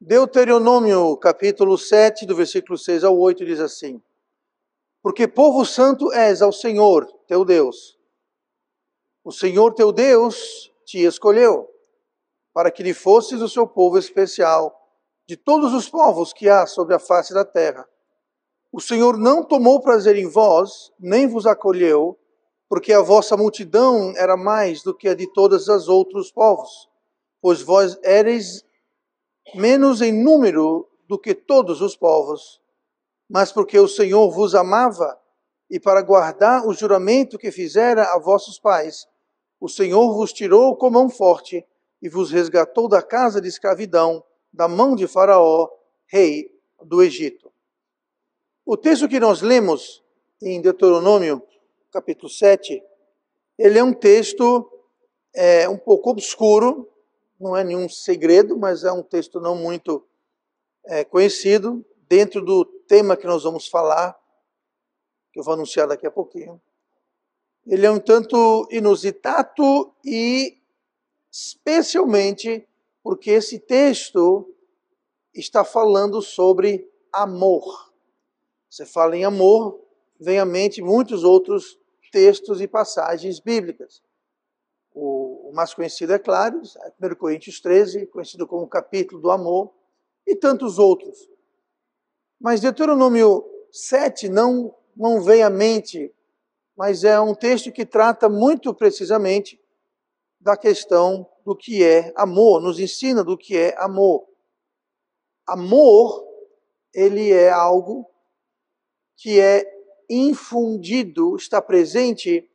Deuteronômio, capítulo 7, do versículo 6 ao 8, diz assim: Porque povo santo és ao Senhor, teu Deus. O Senhor teu Deus te escolheu, para que lhe fosses o seu povo especial, de todos os povos que há sobre a face da terra. O Senhor não tomou prazer em vós, nem vos acolheu, porque a vossa multidão era mais do que a de todos os outros povos, pois vós éreis menos em número do que todos os povos, mas porque o Senhor vos amava, e para guardar o juramento que fizera a vossos pais, o Senhor vos tirou com mão forte e vos resgatou da casa de escravidão, da mão de Faraó, rei do Egito. O texto que nós lemos em Deuteronômio, capítulo 7, ele é um texto um pouco obscuro, não é nenhum segredo, mas é um texto não muito conhecido, dentro do tema que nós vamos falar, que eu vou anunciar daqui a pouquinho. Ele é um tanto inusitado e especialmente porque esse texto está falando sobre amor. Você fala em amor, vem à mente muitos outros textos e passagens bíblicas. O mais conhecido, é claro, é 1 Coríntios 13, conhecido como o capítulo do amor, e tantos outros. Mas Deuteronômio 7 não vem à mente, mas é um texto que trata muito precisamente da questão do que é amor, nos ensina do que é amor. Amor, ele é algo que é infundido, está presente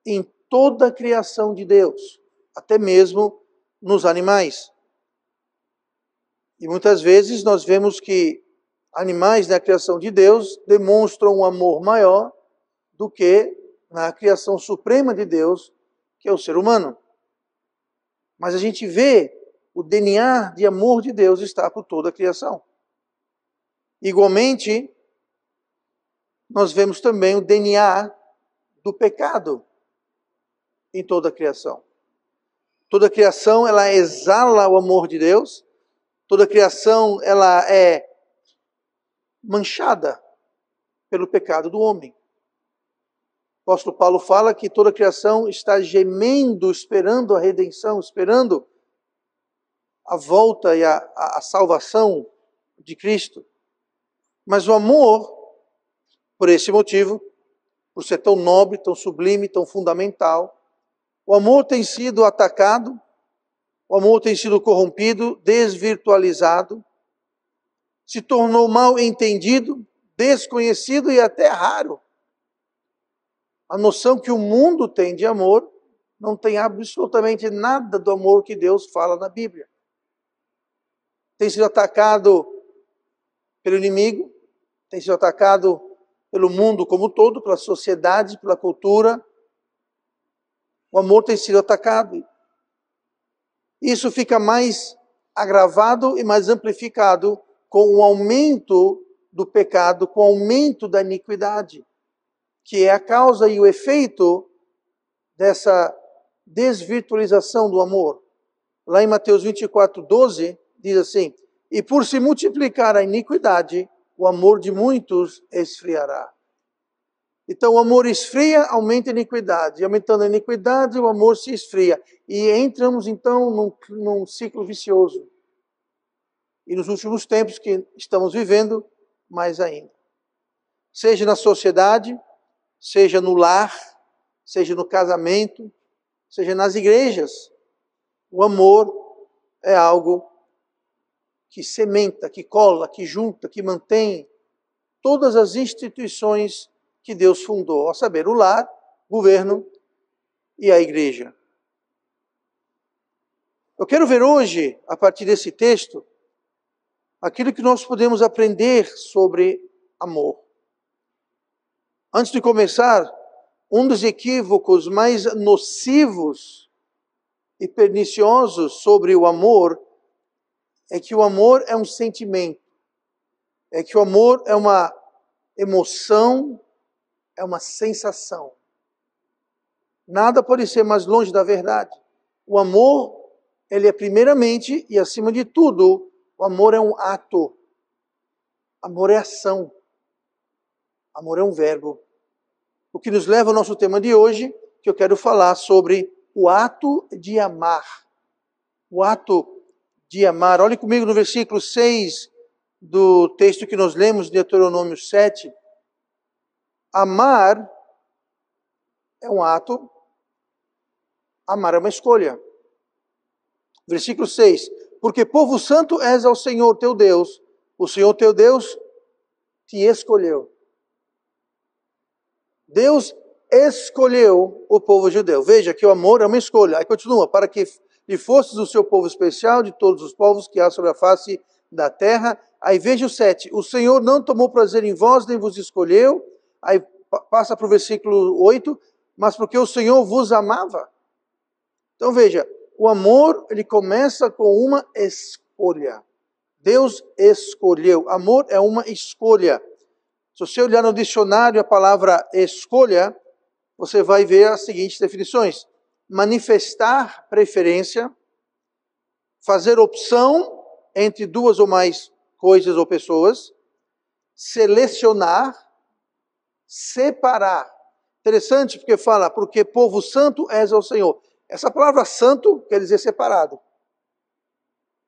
em toda a criação de Deus, até mesmo nos animais. E muitas vezes nós vemos que animais na criação de Deus demonstram um amor maior do que na criação suprema de Deus, que é o ser humano. Mas a gente vê o DNA de amor de Deus está por toda a criação. Igualmente, nós vemos também o DNA do pecado em toda a criação. Toda a criação, ela exala o amor de Deus. Toda a criação, ela é manchada pelo pecado do homem. O apóstolo Paulo fala que toda a criação está gemendo, esperando a redenção, esperando a volta e a salvação de Cristo. Mas o amor, por esse motivo, por ser tão nobre, tão sublime, tão fundamental, o amor tem sido atacado, o amor tem sido corrompido, desvirtualizado, se tornou mal entendido, desconhecido e até raro. A noção que o mundo tem de amor não tem absolutamente nada do amor que Deus fala na Bíblia. Tem sido atacado pelo inimigo, tem sido atacado pelo mundo como um todo, pela sociedade, pela cultura. O amor tem sido atacado. Isso fica mais agravado e mais amplificado com o aumento do pecado, com o aumento da iniquidade, que é a causa e o efeito dessa desvirtualização do amor. Lá em Mateus 24:12, diz assim: E por se multiplicar a iniquidade, o amor de muitos esfriará. Então o amor esfria, aumenta a iniquidade. E aumentando a iniquidade, o amor se esfria. E entramos então num ciclo vicioso. E nos últimos tempos que estamos vivendo, mais ainda. Seja na sociedade, seja no lar, seja no casamento, seja nas igrejas. O amor é algo que sementa, que cola, que junta, que mantém todas as instituições que Deus fundou, a saber, o lar, o governo e a igreja. Eu quero ver hoje, a partir desse texto, aquilo que nós podemos aprender sobre amor. Antes de começar, um dos equívocos mais nocivos e perniciosos sobre o amor é que o amor é um sentimento, é que o amor é uma emoção, é uma sensação. Nada pode ser mais longe da verdade. O amor, ele é primeiramente e acima de tudo O amor é um ato. Amor é ação. Amor é um verbo. O que nos leva ao nosso tema de hoje, que eu quero falar sobre o ato de amar. O ato de amar. Olhe comigo no versículo 6 do texto que nós lemos, de Deuteronômio 7. Amar é um ato, amar é uma escolha. Versículo 6. Porque povo santo és ao Senhor teu Deus, o Senhor teu Deus te escolheu. Deus escolheu o povo judeu. Veja que o amor é uma escolha. Aí continua, para que lhe fostes o seu povo especial de todos os povos que há sobre a face da terra. Aí veja o 7. O Senhor não tomou prazer em vós, nem vos escolheu. Aí passa para o versículo 8. Mas porque o Senhor vos amava. Então veja, o amor, ele começa com uma escolha. Deus escolheu. Amor é uma escolha. Se você olhar no dicionário a palavra escolha, você vai ver as seguintes definições: manifestar preferência, fazer opção entre duas ou mais coisas ou pessoas, selecionar, separar. Interessante porque fala, porque povo santo és ao Senhor. Essa palavra santo quer dizer separado.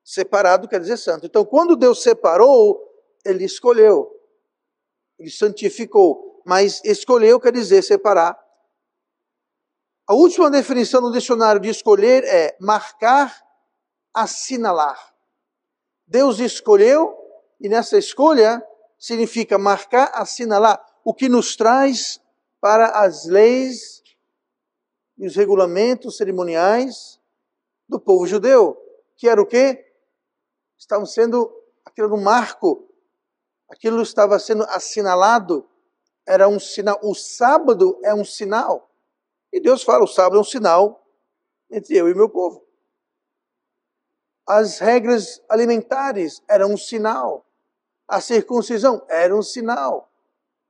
Separado quer dizer santo. Então, quando Deus separou, Ele escolheu. Ele santificou. Mas escolheu quer dizer separar. A última definição no dicionário de escolher é marcar, assinalar. Deus escolheu e nessa escolha significa marcar, assinalar. O que nos traz para as leis e os regulamentos cerimoniais do povo judeu. Que era o quê? Estavam sendo, aquilo era um marco. Aquilo estava sendo assinalado. Era um sinal. O sábado é um sinal. E Deus fala, o sábado é um sinal entre eu e meu povo. As regras alimentares eram um sinal. A circuncisão era um sinal.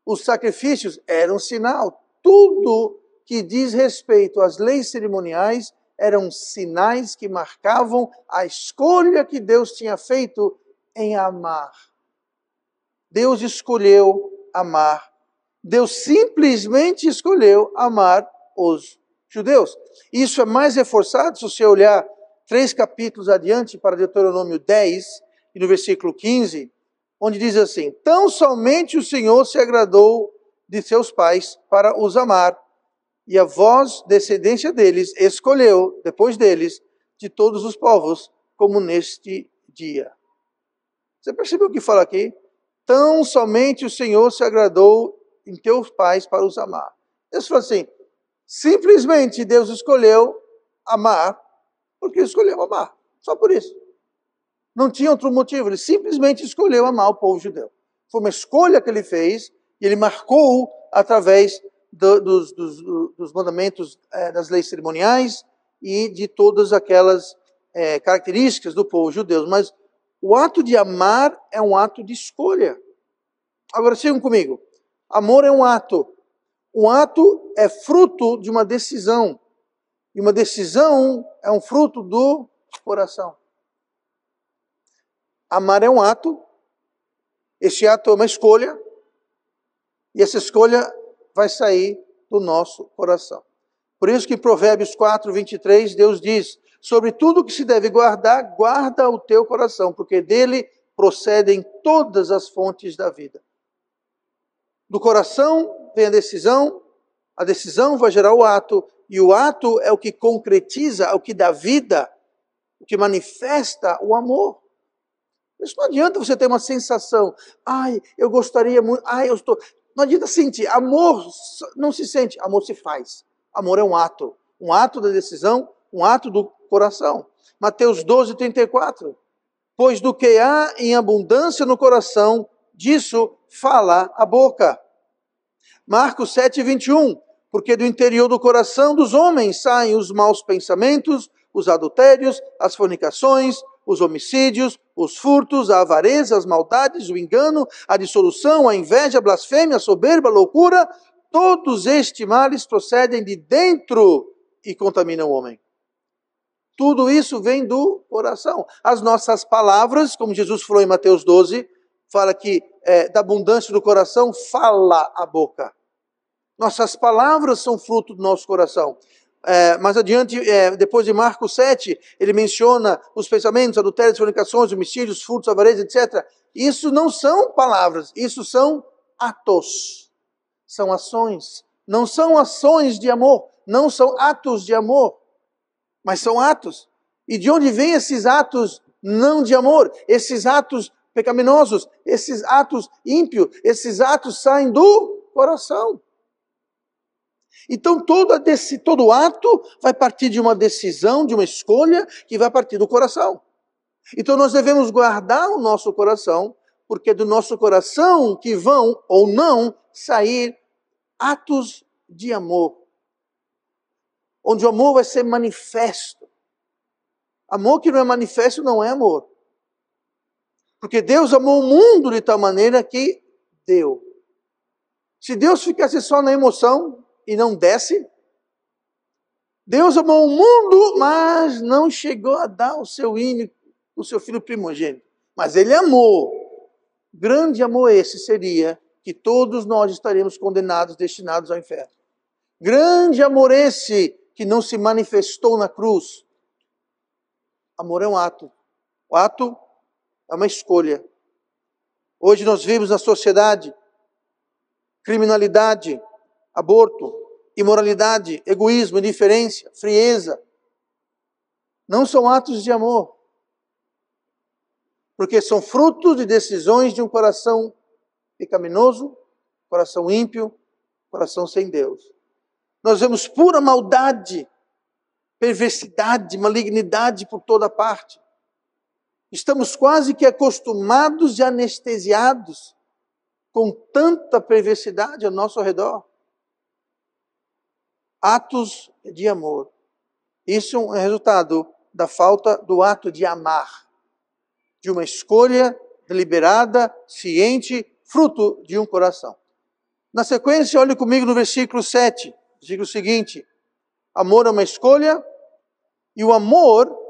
Os sacrifícios eram um sinal. Tudo que diz respeito às leis cerimoniais eram sinais que marcavam a escolha que Deus tinha feito em amar. Deus escolheu amar. Deus simplesmente escolheu amar os judeus. Isso é mais reforçado se você olhar 3 capítulos adiante para Deuteronômio 10, e no versículo 15, onde diz assim: tão somente o Senhor se agradou de seus pais para os amar, e a vós, descendência deles, escolheu, depois deles, de todos os povos, como neste dia. Você percebeu o que fala aqui? Tão somente o Senhor se agradou em teus pais para os amar. Deus falou assim, simplesmente Deus escolheu amar, porque escolheu amar. Só por isso. Não tinha outro motivo, ele simplesmente escolheu amar o povo judeu. Foi uma escolha que ele fez, e ele marcou através dos mandamentos das leis cerimoniais e de todas aquelas características do povo judeu. Mas o ato de amar é um ato de escolha. Agora sigam comigo. Amor é um ato. Um ato é fruto de uma decisão. E uma decisão é um fruto do coração. Amar é um ato. Esse ato é uma escolha. E essa escolha vai sair do nosso coração. Por isso que em Provérbios 4, 23, Deus diz, sobre tudo que se deve guardar, guarda o teu coração, porque dele procedem todas as fontes da vida. Do coração vem a decisão vai gerar o ato, e o ato é o que concretiza, é o que dá vida, o que manifesta o amor. Isso não adianta você ter uma sensação, eu gostaria muito, eu estou... Não adianta sentir. Amor não se sente, amor se faz. Amor é um ato da decisão, um ato do coração. Mateus 12, 34. Pois do que há em abundância no coração, disso fala a boca. Marcos 7, 21. Porque do interior do coração dos homens saem os maus pensamentos, os adultérios, as fornicações, os homicídios, os furtos, a avareza, as maldades, o engano, a dissolução, a inveja, a blasfêmia, a soberba, a loucura, todos estes males procedem de dentro e contaminam o homem. Tudo isso vem do coração. As nossas palavras, como Jesus falou em Mateus 12, fala que da abundância do coração fala a boca. Nossas palavras são fruto do nosso coração. Mais adiante, depois de Marcos 7, ele menciona os pensamentos, adultérios, fornicações, homicídios, furtos, avareza, etc. Isso não são palavras, isso são atos. São ações. Não são ações de amor, não são atos de amor, mas são atos. E de onde vêm esses atos não de amor? Esses atos pecaminosos, esses atos ímpios, esses atos saem do coração. Então todo ato vai partir de uma decisão, de uma escolha, que vai partir do coração. Então nós devemos guardar o nosso coração, porque é do nosso coração que vão ou não sair atos de amor. Onde o amor vai ser manifesto. Amor que não é manifesto não é amor. Porque Deus amou o mundo de tal maneira que deu. Se Deus ficasse só na emoção e não desse, Deus amou o mundo, mas não chegou a dar o seu filho primogênito. Mas Ele amou. Grande amor esse seria que todos nós estaremos condenados, destinados ao inferno. Grande amor esse que não se manifestou na cruz. Amor é um ato. O ato é uma escolha. Hoje nós vivemos na sociedade criminalidade, aborto, imoralidade, egoísmo, indiferença, frieza. Não são atos de amor. Porque são frutos de decisões de um coração pecaminoso, coração ímpio, coração sem Deus. Nós vemos pura maldade, perversidade, malignidade por toda parte. Estamos quase que acostumados e anestesiados com tanta perversidade ao nosso redor. Atos de amor. Isso é um resultado da falta do ato de amar. De uma escolha deliberada, ciente, fruto de um coração. Na sequência, olhe comigo no versículo 7. Versículo seguinte. Amor é uma escolha e o amor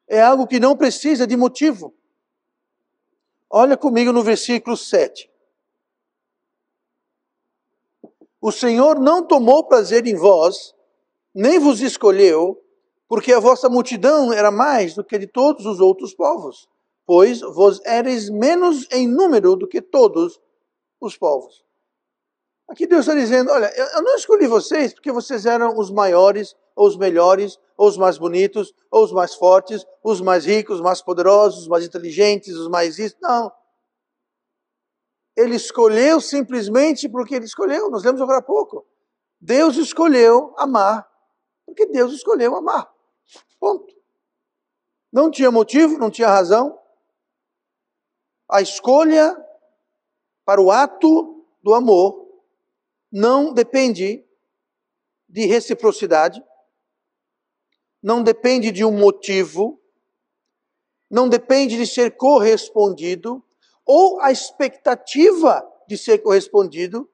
é algo que não precisa de motivo. Olha comigo no versículo 7. O Senhor não tomou prazer em vós, nem vos escolheu, porque a vossa multidão era mais do que de todos os outros povos, pois vós eres menos em número do que todos os povos. Aqui Deus está dizendo, olha, eu não escolhi vocês porque vocês eram os maiores, ou os melhores, ou os mais bonitos, ou os mais fortes, os mais ricos, os mais poderosos, os mais inteligentes, os mais isso. Não. Ele escolheu simplesmente porque Ele escolheu. Nós lemos agora há pouco. Deus escolheu amar porque Deus escolheu amar. Ponto. Não tinha motivo, não tinha razão. A escolha para o ato do amor não depende de reciprocidade, não depende de um motivo, não depende de ser correspondido, ou a expectativa de ser correspondido,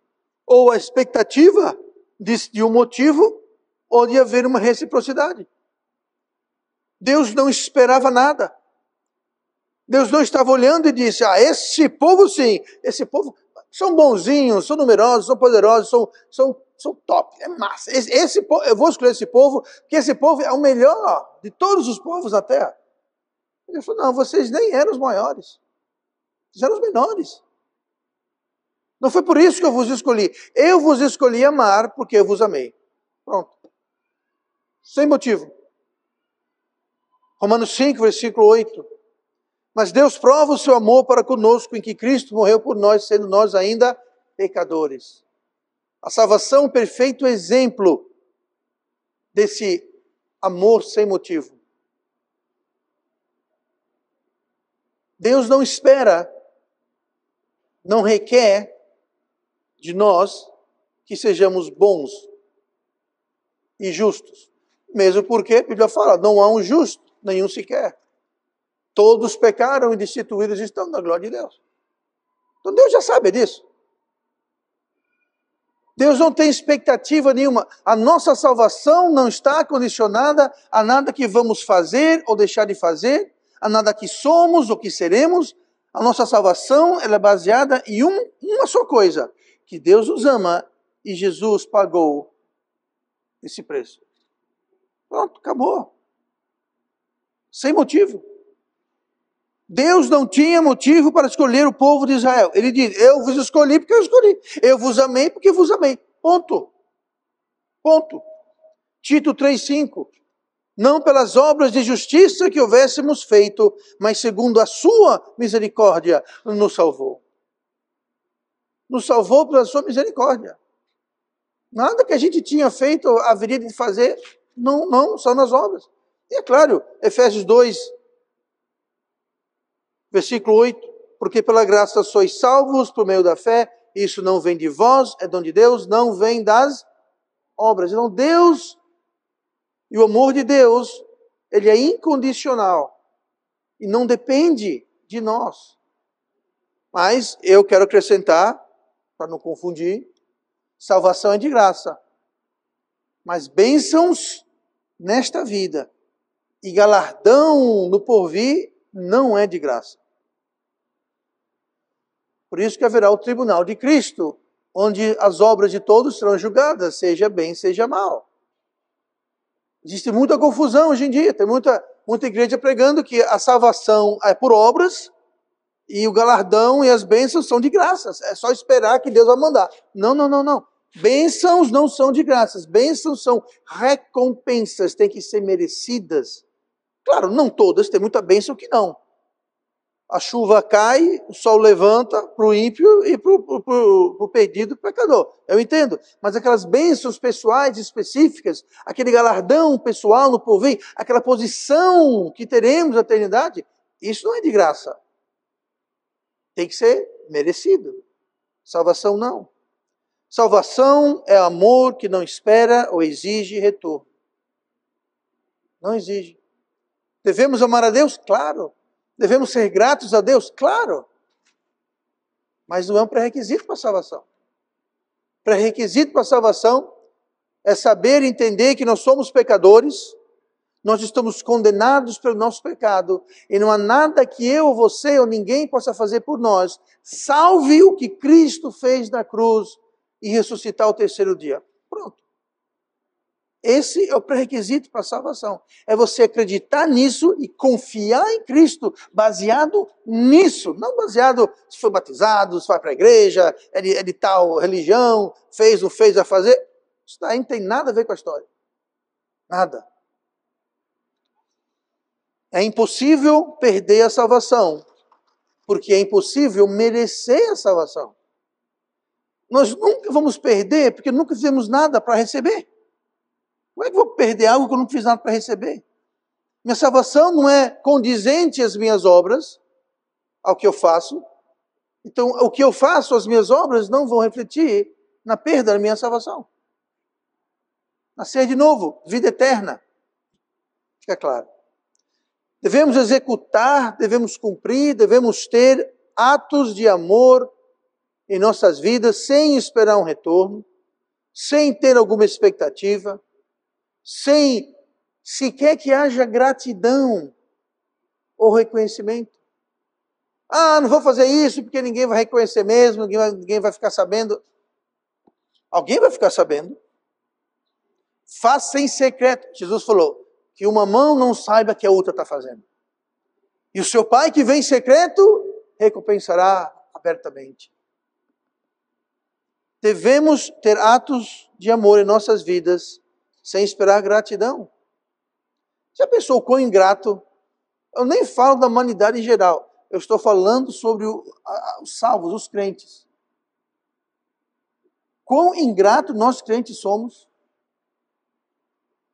ou a expectativa de um motivo, ou de haver uma reciprocidade. Deus não esperava nada. Deus não estava olhando e disse, esse povo sim, esse povo são bonzinhos, são numerosos, são poderosos, são top, é massa. Esse povo, eu vou escolher esse povo, porque esse povo é o melhor de todos os povos da terra. Ele falou, não, vocês nem eram os maiores. Vocês eram os menores. Não foi por isso que eu vos escolhi. Eu vos escolhi amar porque eu vos amei. Pronto. Sem motivo. Romanos 5, versículo 8. Mas Deus prova o seu amor para conosco em que Cristo morreu por nós, sendo nós ainda pecadores. A salvação é um perfeito exemplo desse amor sem motivo. Deus não espera, não requer de nós que sejamos bons e justos. Mesmo porque a Bíblia fala, não há um justo, nenhum sequer. Todos pecaram e destituídos estão da glória de Deus. Então Deus já sabe disso. Deus não tem expectativa nenhuma. A nossa salvação não está condicionada a nada que vamos fazer ou deixar de fazer, a nada que somos ou que seremos. A nossa salvação ela é baseada em uma só coisa, que Deus nos ama e Jesus pagou esse preço. Pronto, acabou. Sem motivo. Deus não tinha motivo para escolher o povo de Israel. Ele diz, eu vos escolhi porque eu escolhi. Eu vos amei porque vos amei. Ponto. Ponto. Tito 3,5. Não pelas obras de justiça que houvéssemos feito, mas segundo a sua misericórdia nos salvou. Nos salvou pela sua misericórdia. Nada que a gente tinha feito haveria de fazer, não, só nas obras. E é claro, Efésios 2, versículo 8, porque pela graça sois salvos por meio da fé, isso não vem de vós, é dom de Deus, não vem das obras. Então Deus, e o amor de Deus, ele é incondicional e não depende de nós. Mas eu quero acrescentar, para não confundir, salvação é de graça, mas bênçãos nesta vida e galardão no porvir não é de graça. Por isso que haverá o tribunal de Cristo, onde as obras de todos serão julgadas, seja bem, seja mal. Existe muita confusão hoje em dia, tem muita igreja pregando que a salvação é por obras e o galardão e as bênçãos são de graça. É só esperar que Deus vai mandar. Não. Bênçãos não são de graças, bênçãos são recompensas, têm que ser merecidas. Claro, não todas, tem muita bênção que não. A chuva cai, o sol levanta para o ímpio e para o perdido pecador. Eu entendo. Mas aquelas bênçãos pessoais específicas, aquele galardão pessoal no porvir, aquela posição que teremos na eternidade, isso não é de graça. Tem que ser merecido. Salvação não. Salvação é amor que não espera ou exige retorno. Não exige. Devemos amar a Deus? Claro. Devemos ser gratos a Deus? Claro. Mas não é um pré-requisito para a salvação. Pré-requisito para a salvação é saber e entender que nós somos pecadores, nós estamos condenados pelo nosso pecado, e não há nada que eu, ou você, ou ninguém possa fazer por nós, salve o que Cristo fez na cruz e ressuscitar ao terceiro dia. Pronto. Esse é o pré-requisito para a salvação. É você acreditar nisso e confiar em Cristo, baseado nisso. Não baseado se foi batizado, se vai para a igreja, é de tal religião, fez, não fez, vai fazer. Isso daí não tem nada a ver com a história. Nada. É impossível perder a salvação, porque é impossível merecer a salvação. Nós nunca vamos perder, porque nunca fizemos nada para receber. Como é que eu vou perder algo que eu não fiz nada para receber? Minha salvação não é condizente às minhas obras, ao que eu faço. Então, o que eu faço, as minhas obras, não vão refletir na perda da minha salvação. Nascer de novo, vida eterna. Fica claro. Devemos executar, devemos cumprir, devemos ter atos de amor em nossas vidas, sem esperar um retorno, sem ter alguma expectativa, sem sequer que haja gratidão ou reconhecimento. Ah, não vou fazer isso porque ninguém vai reconhecer mesmo, ninguém vai ficar sabendo. Alguém vai ficar sabendo. Faça em secreto. Jesus falou que uma mão não saiba que a outra está fazendo. E o seu Pai que vem em secreto recompensará abertamente. Devemos ter atos de amor em nossas vidas sem esperar gratidão. Já pensou o quão ingrato? Eu nem falo da humanidade em geral. Eu estou falando sobre os salvos, os crentes. Quão ingrato nós crentes somos?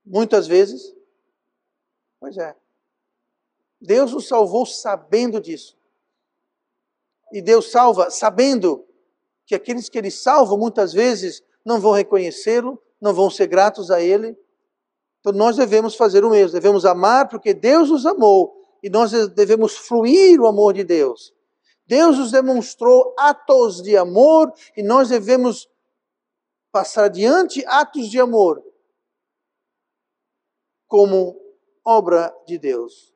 Muitas vezes. Pois é. Deus nos salvou sabendo disso. E Deus salva sabendo que aqueles que Ele salva muitas vezes não vão reconhecê-lo, não vão ser gratos a Ele. Então nós devemos fazer o mesmo, devemos amar porque Deus nos amou e nós devemos fluir o amor de Deus. Deus nos demonstrou atos de amor e nós devemos passar adiante atos de amor como obra de Deus.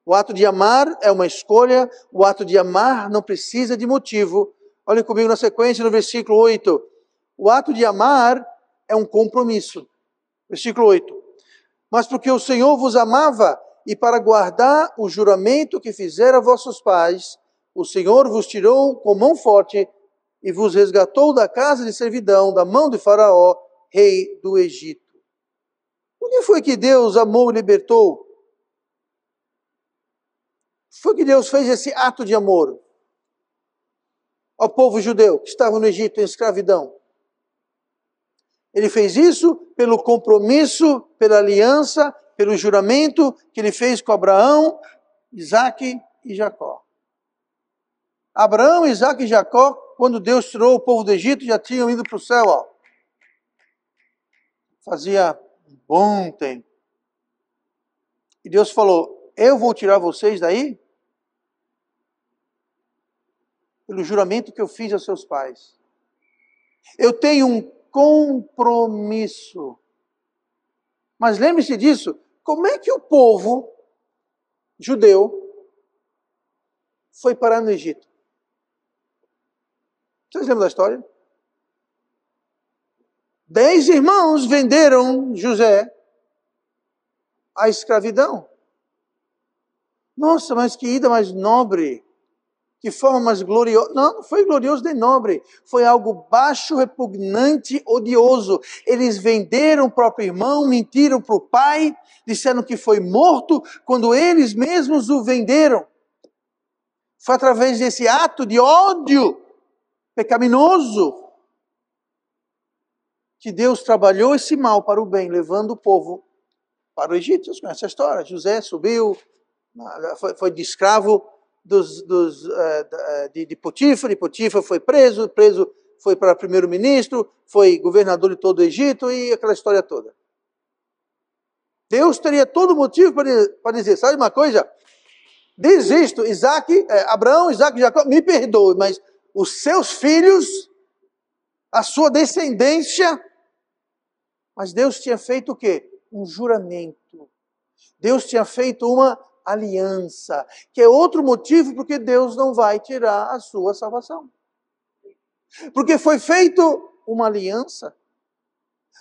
O ato de amar é uma escolha, o ato de amar não precisa de motivo. Olhem comigo na sequência, no versículo 8. O ato de amar é um compromisso. Versículo 8. Mas porque o Senhor vos amava, e para guardar o juramento que fizera vossos pais, o Senhor vos tirou com mão forte e vos resgatou da casa de servidão, da mão de Faraó, rei do Egito. Por que foi que Deus amou e libertou? Foi que Deus fez esse ato de amor ao povo judeu que estava no Egito em escravidão. Ele fez isso pelo compromisso, pela aliança, pelo juramento que ele fez com Abraão, Isaque e Jacó. Abraão, Isaque e Jacó, quando Deus tirou o povo do Egito, já tinham ido para o céu. Ó. Fazia um bom tempo. E Deus falou, eu vou tirar vocês daí pelo juramento que eu fiz aos seus pais. Eu tenho um compromisso. Mas lembre-se disso, como é que o povo judeu foi parar no Egito? Vocês lembram da história? 10 irmãos venderam José à escravidão. Nossa, mas que ida mais nobre. Que forma mais gloriosa. Não, não foi glorioso nem nobre. Foi algo baixo, repugnante, odioso. Eles venderam o próprio irmão, mentiram para o pai, disseram que foi morto, quando eles mesmos o venderam. Foi através desse ato de ódio pecaminoso que Deus trabalhou esse mal para o bem, levando o povo para o Egito. Vocês conhecem a história? José subiu, foi de escravo de Potifar, e Potifar foi preso foi para primeiro-ministro, foi governador de todo o Egito e aquela história toda. Deus teria todo motivo para dizer, sabe uma coisa? Desisto, Abraão, Isaque e Jacó, me perdoe, mas os seus filhos, a sua descendência, mas Deus tinha feito o quê? Um juramento. Deus tinha feito uma aliança, que é outro motivo porque Deus não vai tirar a sua salvação. Porque foi feito uma aliança.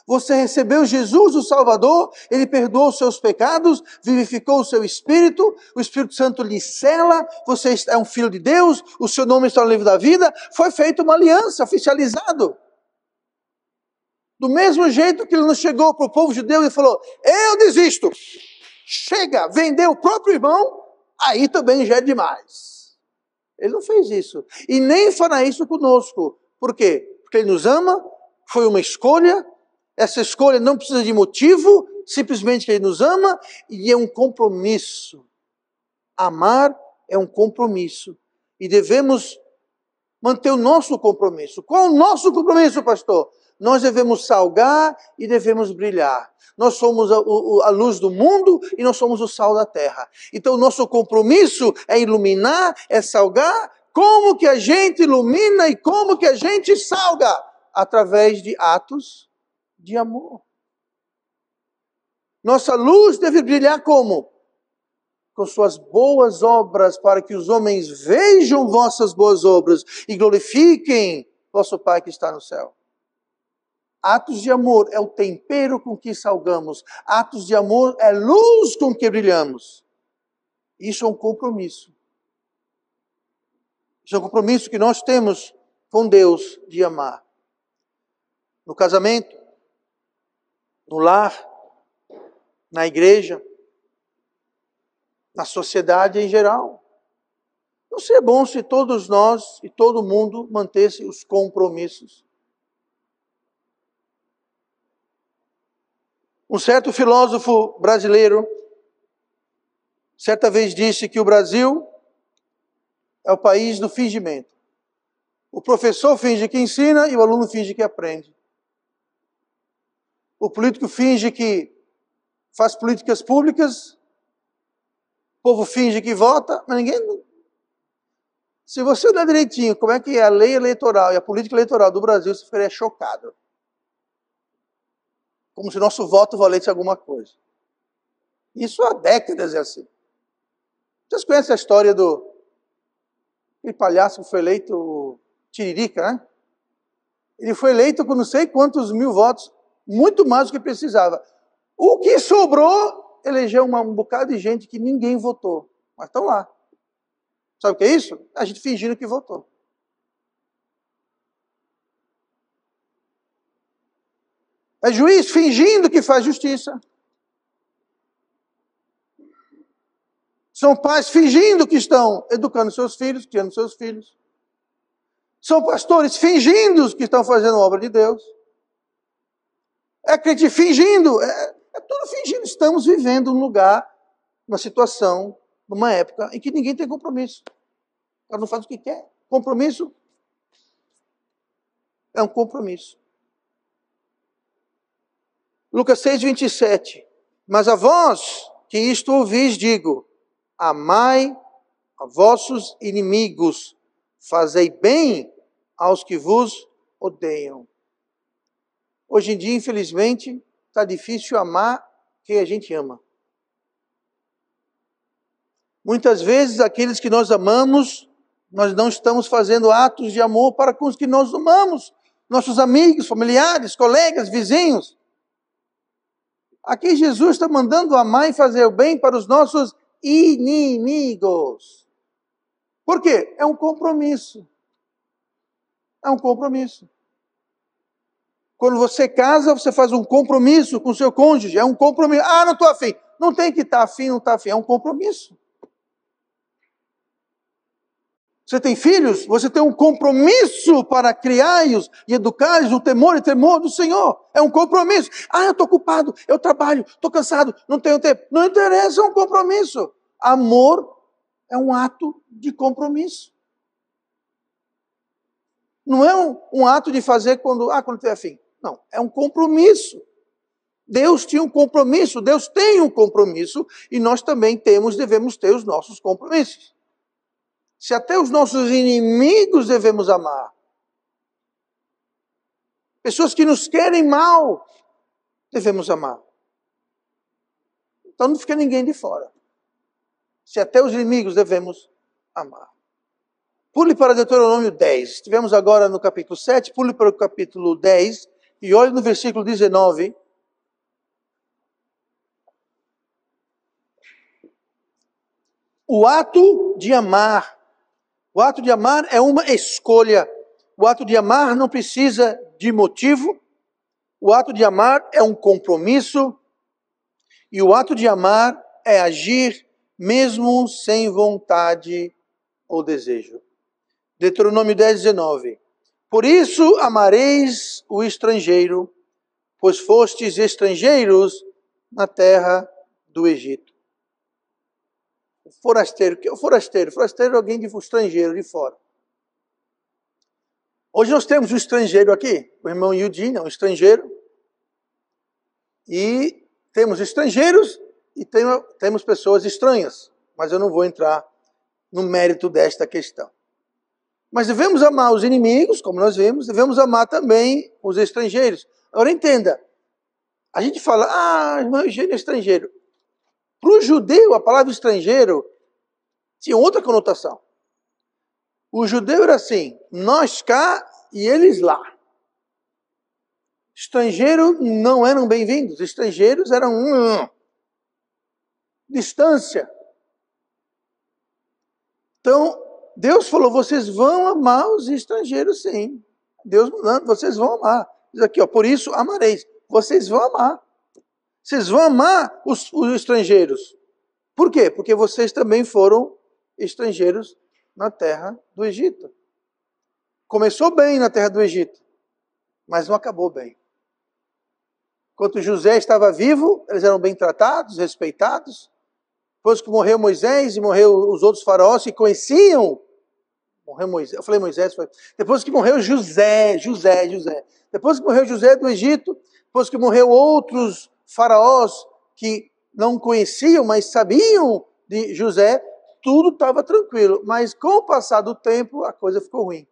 Você recebeu Jesus, o Salvador, Ele perdoou os seus pecados, vivificou o seu Espírito, o Espírito Santo lhe sela, você é um filho de Deus, o seu nome está no livro da vida, foi feita uma aliança, oficializado. Do mesmo jeito que Ele não chegou para o povo judeu e falou, eu desisto. Chega, vender o próprio irmão, aí também já é demais. Ele não fez isso. E nem fará isso conosco. Por quê? Porque Ele nos ama, foi uma escolha, essa escolha não precisa de motivo, simplesmente Ele nos ama e é um compromisso. Amar é um compromisso. E devemos manter o nosso compromisso. Qual é o nosso compromisso, pastor? Nós devemos salgar e devemos brilhar. Nós somos a luz do mundo e nós somos o sal da terra. Então, o nosso compromisso é iluminar, é salgar. Como que a gente ilumina e como que a gente salga? Através de atos de amor. Nossa luz deve brilhar como? Com suas boas obras, para que os homens vejam vossas boas obras e glorifiquem vosso Pai que está no céu. Atos de amor é o tempero com que salgamos. Atos de amor é luz com que brilhamos. Isso é um compromisso. Isso é um compromisso que nós temos com Deus de amar. No casamento, no lar, na igreja, na sociedade em geral. Não seria bom se todos nós e todo mundo mantesse os compromissos. Um certo filósofo brasileiro, certa vez disse que o Brasil é o país do fingimento. O professor finge que ensina e o aluno finge que aprende. O político finge que faz políticas públicas, o povo finge que vota, mas ninguém... Se você olhar direitinho como é que é a lei eleitoral e a política eleitoral do Brasil, você ficaria chocado. Como se nosso voto valesse alguma coisa. Isso há décadas é assim. Vocês conhecem a história do aquele palhaço que foi eleito, o Tiririca, né? Ele foi eleito com não sei quantos mil votos, muito mais do que precisava. O que sobrou, elegeu um bocado de gente que ninguém votou. Mas estão lá. Sabe o que é isso? A gente fingindo que votou. É juiz fingindo que faz justiça. São pais fingindo que estão educando seus filhos, criando seus filhos. São pastores fingindo que estão fazendo obra de Deus. É crente fingindo. É tudo fingindo. Estamos vivendo um lugar, uma situação, numa época em que ninguém tem compromisso. O cara não faz o que quer. Compromisso é um compromisso. Lucas 6, 27. Mas a vós que isto ouvis, digo, amai a vossos inimigos, fazei bem aos que vos odeiam. Hoje em dia, infelizmente, está difícil amar quem a gente ama. Muitas vezes, aqueles que nós amamos, nós não estamos fazendo atos de amor para com os que nós amamos. Nossos amigos, familiares, colegas, vizinhos. Aqui Jesus está mandando amar e fazer o bem para os nossos inimigos. Por quê? É um compromisso. É um compromisso. Quando você casa, você faz um compromisso com o seu cônjuge. É um compromisso. Ah, não estou afim. Não tem que estar afim, não está afim. É um compromisso. Você tem filhos, você tem um compromisso para criá-los e educá-los no temor e temor do Senhor. É um compromisso. Ah, eu estou ocupado, eu trabalho, estou cansado, não tenho tempo. Não interessa, é um compromisso. Amor é um ato de compromisso. Não é um ato de fazer quando tem afim. Não, é um compromisso. Deus tinha um compromisso, Deus tem um compromisso e nós também devemos ter os nossos compromissos. Se até os nossos inimigos devemos amar. Pessoas que nos querem mal, devemos amar. Então não fica ninguém de fora. Se até os inimigos devemos amar. Pule para Deuteronômio 10. Estivemos agora no capítulo 7, pule para o capítulo 10 e olhe no versículo 19. O ato de amar. O ato de amar é uma escolha. O ato de amar não precisa de motivo. O ato de amar é um compromisso. E o ato de amar é agir mesmo sem vontade ou desejo. Deuteronômio 10, 19. Por isso amareis o estrangeiro, pois fostes estrangeiros na terra do Egito. Forasteiro, o que é o forasteiro? Forasteiro é alguém estrangeiro, de fora. Hoje nós temos um estrangeiro aqui, o irmão Yudin, é um estrangeiro. E temos estrangeiros e temos pessoas estranhas. Mas eu não vou entrar no mérito desta questão. Mas devemos amar os inimigos, como nós vimos, devemos amar também os estrangeiros. Agora entenda, a gente fala, irmão Eugênio é estrangeiro. Para o judeu, a palavra estrangeiro tinha outra conotação. O judeu era assim, nós cá e eles lá. Estrangeiros não eram bem-vindos, estrangeiros eram distância. Então, Deus falou, vocês vão amar os estrangeiros, sim. Deus mandando, vocês vão amar. Diz aqui, por isso amareis. Vocês vão amar. Vocês vão amar os estrangeiros. Por quê? Porque vocês também foram estrangeiros na terra do Egito. Começou bem na terra do Egito, mas não acabou bem. Enquanto José estava vivo, eles eram bem tratados, respeitados. Depois que morreu Moisés e morreu os outros faraós que conheciam, morreu Moisés, eu falei Moisés, depois que morreu José. Depois que morreu José do Egito, depois que morreu outros faraós que não conheciam, mas sabiam de José, tudo estava tranquilo. Mas com o passar do tempo, a coisa ficou ruim.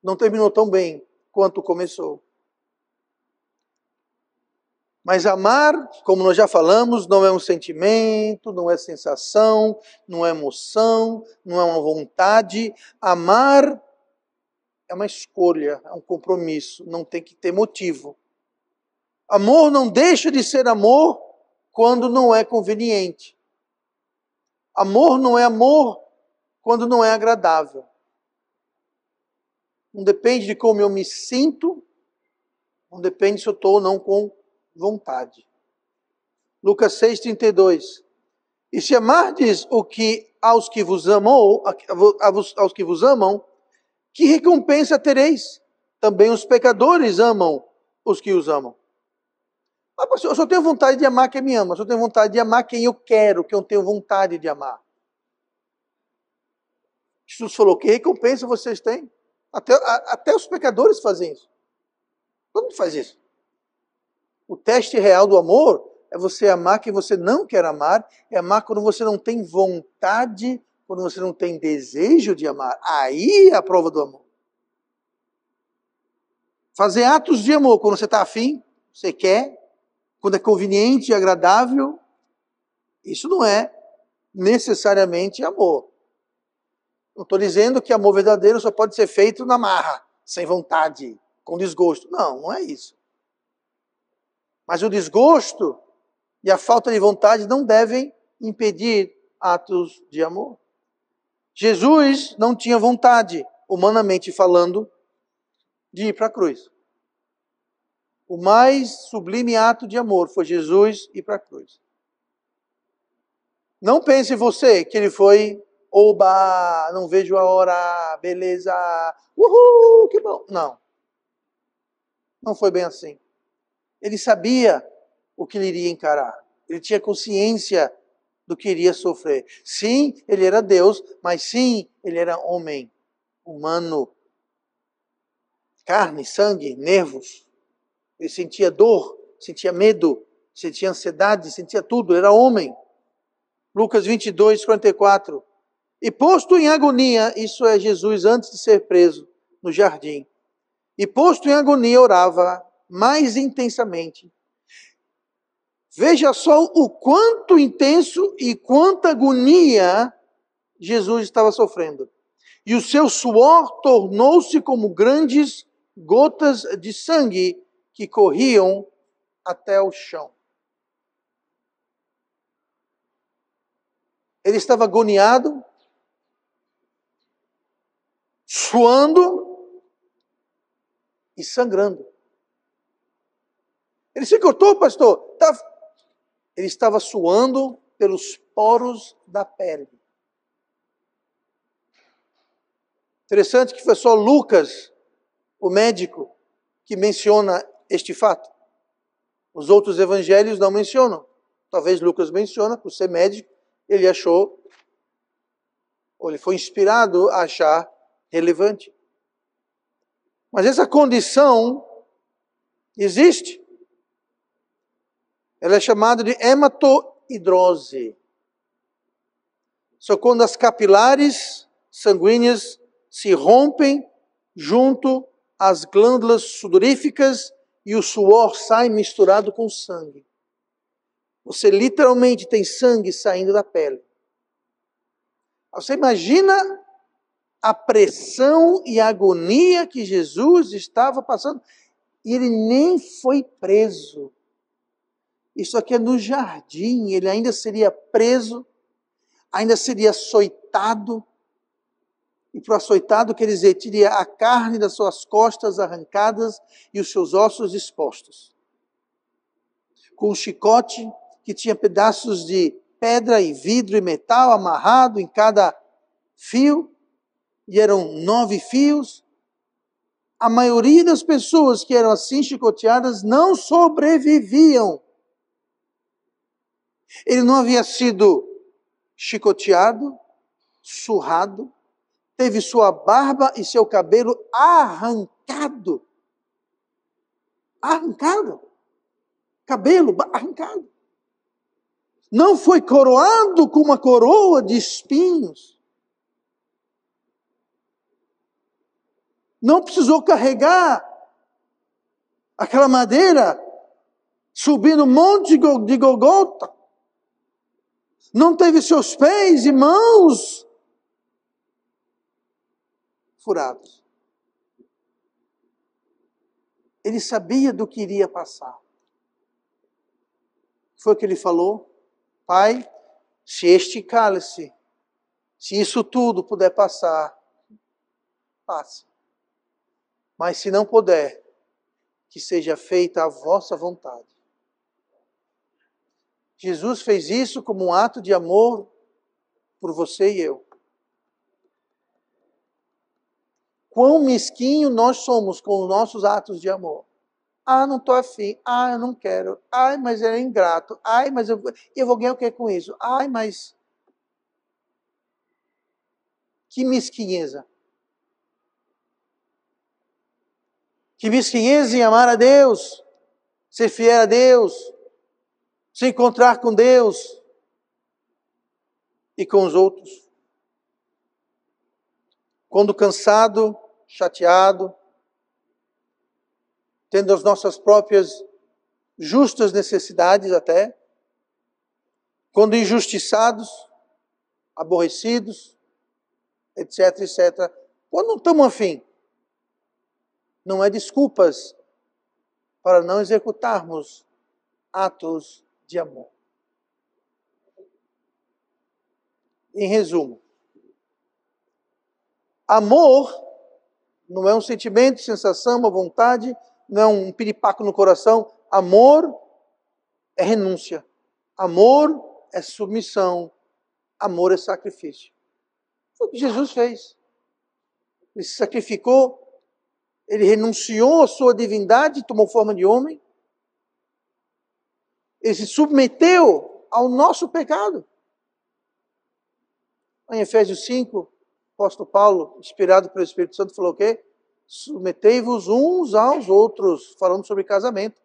Não terminou tão bem quanto começou. Mas amar, como nós já falamos, não é um sentimento, não é sensação, não é emoção, não é uma vontade. Amar é uma escolha, é um compromisso, não tem que ter motivo. Amor não deixa de ser amor quando não é conveniente. Amor não é amor quando não é agradável. Não depende de como eu me sinto, não depende se eu estou ou não com vontade. Lucas 6,32. E se amardes aos que vos amam, que recompensa tereis? Também os pecadores amam os que os amam. Ah, pastor, eu só tenho vontade de amar quem me ama, eu só tenho vontade de amar quem eu quero, quem eu tenho vontade de amar. Jesus falou, que recompensa vocês têm? Até os pecadores fazem isso. Todo mundo faz isso. O teste real do amor é você amar quem você não quer amar, é amar quando você não tem vontade, quando você não tem desejo de amar. Aí é a prova do amor. Fazer atos de amor quando você está afim, você quer, quando é conveniente e agradável, isso não é necessariamente amor. Não estou dizendo que amor verdadeiro só pode ser feito na marra, sem vontade, com desgosto. Não, não é isso. Mas o desgosto e a falta de vontade não devem impedir atos de amor. Jesus não tinha vontade, humanamente falando, de ir para a cruz. O mais sublime ato de amor foi Jesus ir para a cruz. Não pense você que ele foi, oba, não vejo a hora, beleza, uhul, que bom. Não. Não foi bem assim. Ele sabia o que ele iria encarar. Ele tinha consciência do que iria sofrer. Sim, ele era Deus, mas sim, ele era homem, humano. Carne, sangue, nervos. Ele sentia dor, sentia medo, sentia ansiedade, sentia tudo. Ele era homem. Lucas 22, 44. E posto em agonia, isso é Jesus antes de ser preso no jardim. E posto em agonia, orava mais intensamente. Veja só o quanto intenso e quanta agonia Jesus estava sofrendo. E o seu suor tornou-se como grandes gotas de sangue que corriam até o chão. Ele estava agoniado, suando e sangrando. Ele se cortou, pastor? Ele estava suando pelos poros da pele. Interessante que foi só Lucas, o médico, que menciona este fato. Os outros evangelhos não mencionam. Talvez Lucas menciona, por ser médico, ele achou, ou ele foi inspirado a achar relevante. Mas essa condição existe. Ela é chamada de hematoidrose. Só quando as capilares sanguíneas se rompem junto às glândulas sudoríficas e o suor sai misturado com sangue. Você literalmente tem sangue saindo da pele. Você imagina a pressão e a agonia que Jesus estava passando. E ele nem foi preso. Isso aqui é no jardim. Ele ainda seria preso, ainda seria açoitado. E para o açoitado quer dizer, teria a carne das suas costas arrancadas e os seus ossos expostos. Com um chicote que tinha pedaços de pedra e vidro e metal amarrado em cada fio. E eram 9 fios. A maioria das pessoas que eram assim chicoteadas não sobreviviam. Ele não havia sido chicoteado, surrado, teve sua barba e seu cabelo arrancado. Arrancado. Cabelo arrancado. Não foi coroado com uma coroa de espinhos. Não precisou carregar aquela madeira subindo o monte de Golgota, não teve seus pés e mãos furados. Ele sabia do que iria passar. Foi o que ele falou: Pai, se este cálice, se isso tudo puder passar, passe. Mas se não puder, que seja feita a vossa vontade. Jesus fez isso como um ato de amor por você e eu. Quão mesquinho nós somos com os nossos atos de amor. Ah, não estou afim. Ah, eu não quero. Ai, mas é ingrato. Ai, mas eu vou ganhar o que com isso? Ai, mas... Que mesquinheza. Que mesquinheza em amar a Deus, ser fiel a Deus, se encontrar com Deus e com os outros. Quando cansado, chateado, tendo as nossas próprias justas necessidades até, quando injustiçados, aborrecidos, etc, etc. Quando não estamos afim, não é desculpas para não executarmos atos de amor. Em resumo, amor não é um sentimento, sensação, uma vontade, não é um piripaco no coração. Amor é renúncia. Amor é submissão. Amor é sacrifício. Foi o que Jesus fez. Ele se sacrificou, ele renunciou à sua divindade, tomou forma de homem. Ele se submeteu ao nosso pecado. Em Efésios 5, o apóstolo Paulo, inspirado pelo Espírito Santo, falou o quê? Submetei-vos uns aos outros, falando sobre casamento.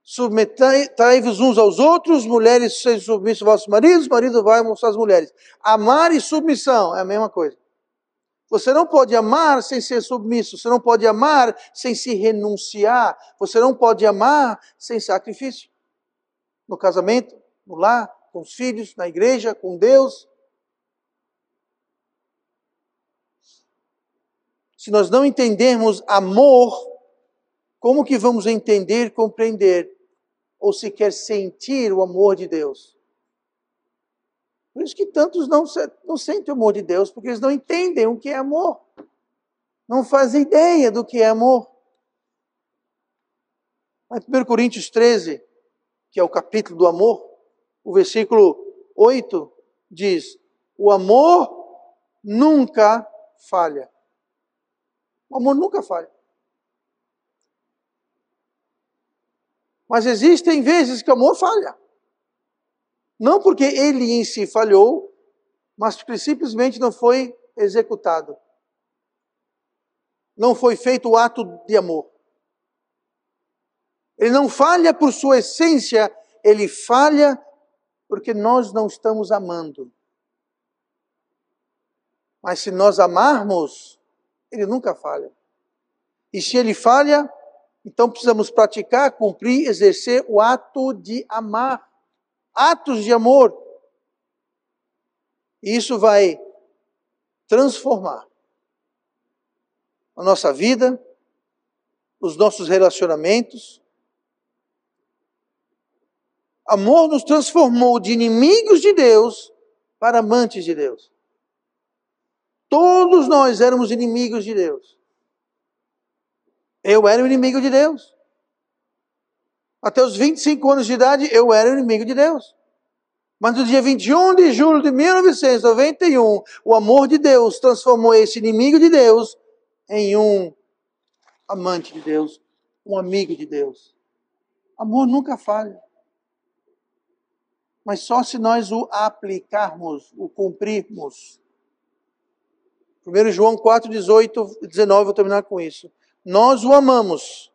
Submetai-vos uns aos outros, mulheres sejam submissas aos vossos maridos, marido vai mostrar às mulheres. Amar e submissão é a mesma coisa. Você não pode amar sem ser submisso, você não pode amar sem se renunciar, você não pode amar sem sacrifício. No casamento, no lar, com os filhos, na igreja, com Deus. Se nós não entendermos amor, como que vamos entender, compreender, ou sequer sentir o amor de Deus? Por isso que tantos não sentem o amor de Deus, porque eles não entendem o que é amor. Não fazem ideia do que é amor. Mas 1 Coríntios 13, que é o capítulo do amor, o versículo 8 diz: o amor nunca falha. O amor nunca falha. Mas existem vezes que o amor falha. Não porque ele em si falhou, mas porque simplesmente não foi executado. Não foi feito o ato de amor. Ele não falha por sua essência, ele falha porque nós não estamos amando. Mas se nós amarmos, ele nunca falha. E se ele falha, então precisamos praticar, cumprir, exercer o ato de amar. Atos de amor. E isso vai transformar a nossa vida, os nossos relacionamentos. Amor nos transformou de inimigos de Deus para amantes de Deus. Todos nós éramos inimigos de Deus. Eu era o inimigo de Deus. Até os 25 anos de idade, eu era o inimigo de Deus. Mas no dia 21 de julho de 1991, o amor de Deus transformou esse inimigo de Deus em um amante de Deus, um amigo de Deus. Amor nunca falha. Mas só se nós o aplicarmos, o cumprirmos. 1 João 4, 18, 19, vou terminar com isso. Nós o amamos,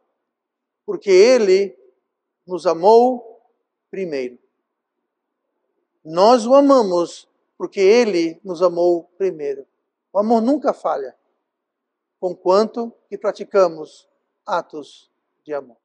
porque ele nos amou primeiro. Nós o amamos, porque ele nos amou primeiro. O amor nunca falha, conquanto que praticamos atos de amor.